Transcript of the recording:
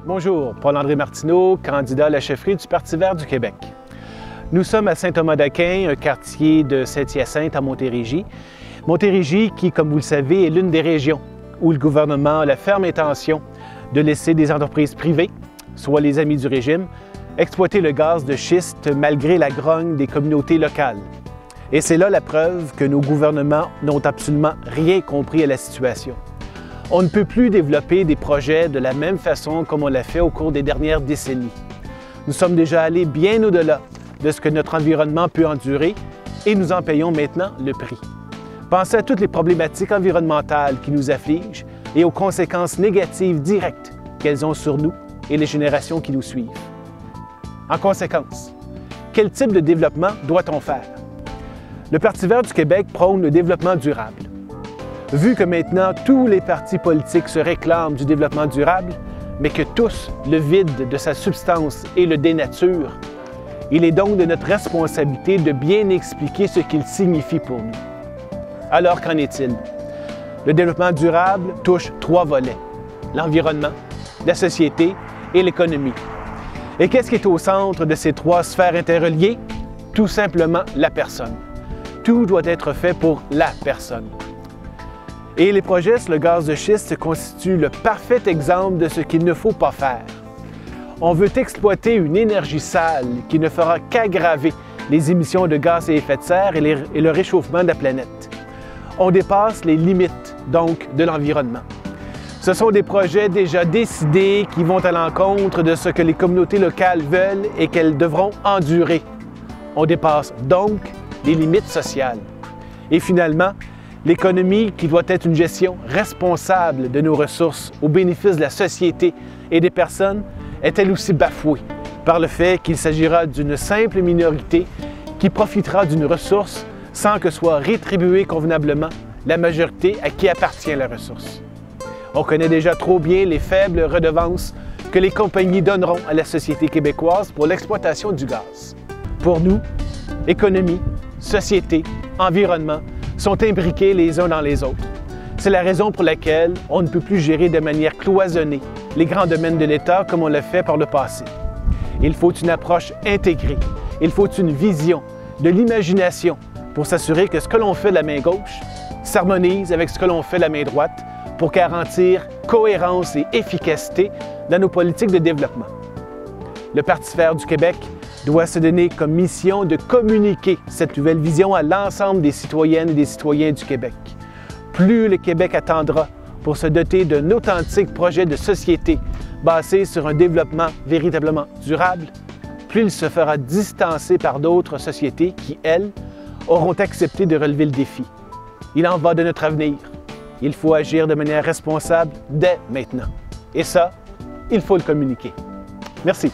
Bonjour, Paul-André Martineau, candidat à la chefferie du Parti vert du Québec. Nous sommes à Saint-Thomas-d'Aquin, un quartier de Saint-Hyacinthe à Montérégie. Montérégie qui, comme vous le savez, est l'une des régions où le gouvernement a la ferme intention de laisser des entreprises privées, soit les amis du régime, exploiter le gaz de schiste malgré la grogne des communautés locales. Et c'est là la preuve que nos gouvernements n'ont absolument rien compris à la situation. On ne peut plus développer des projets de la même façon comme on l'a fait au cours des dernières décennies. Nous sommes déjà allés bien au-delà de ce que notre environnement peut endurer et nous en payons maintenant le prix. Pensez à toutes les problématiques environnementales qui nous affligent et aux conséquences négatives directes qu'elles ont sur nous et les générations qui nous suivent. En conséquence, quel type de développement doit-on faire? Le Parti vert du Québec prône le développement durable. Vu que maintenant tous les partis politiques se réclament du développement durable, mais que tous le vident de sa substance et le dénaturent, il est donc de notre responsabilité de bien expliquer ce qu'il signifie pour nous. Alors qu'en est-il? Le développement durable touche 3 volets: l'environnement, la société et l'économie. Et qu'est-ce qui est au centre de ces 3 sphères interreliées? Tout simplement la personne. Tout doit être fait pour la personne. Et les projets sur le gaz de schiste constituent le parfait exemple de ce qu'il ne faut pas faire. On veut exploiter une énergie sale qui ne fera qu'aggraver les émissions de gaz à effet de serre et le réchauffement de la planète. On dépasse les limites, donc, de l'environnement. Ce sont des projets déjà décidés qui vont à l'encontre de ce que les communautés locales veulent et qu'elles devront endurer. On dépasse donc les limites sociales. Et finalement, l'économie, qui doit être une gestion responsable de nos ressources au bénéfice de la société et des personnes, est elle aussi bafouée par le fait qu'il s'agira d'une simple minorité qui profitera d'une ressource sans que soit rétribuée convenablement la majorité à qui appartient la ressource. On connaît déjà trop bien les faibles redevances que les compagnies donneront à la société québécoise pour l'exploitation du gaz. Pour nous, économie, société, environnement sont imbriqués les uns dans les autres. C'est la raison pour laquelle on ne peut plus gérer de manière cloisonnée les grands domaines de l'État comme on l'a fait par le passé. Il faut une approche intégrée. Il faut une vision, de l'imagination pour s'assurer que ce que l'on fait de la main gauche s'harmonise avec ce que l'on fait de la main droite pour garantir cohérence et efficacité dans nos politiques de développement. Le Parti vert du Québec doit se donner comme mission de communiquer cette nouvelle vision à l'ensemble des citoyennes et des citoyens du Québec. Plus le Québec attendra pour se doter d'un authentique projet de société basé sur un développement véritablement durable, plus il se fera distancer par d'autres sociétés qui, elles, auront accepté de relever le défi. Il en va de notre avenir. Il faut agir de manière responsable dès maintenant. Et ça, il faut le communiquer. Merci.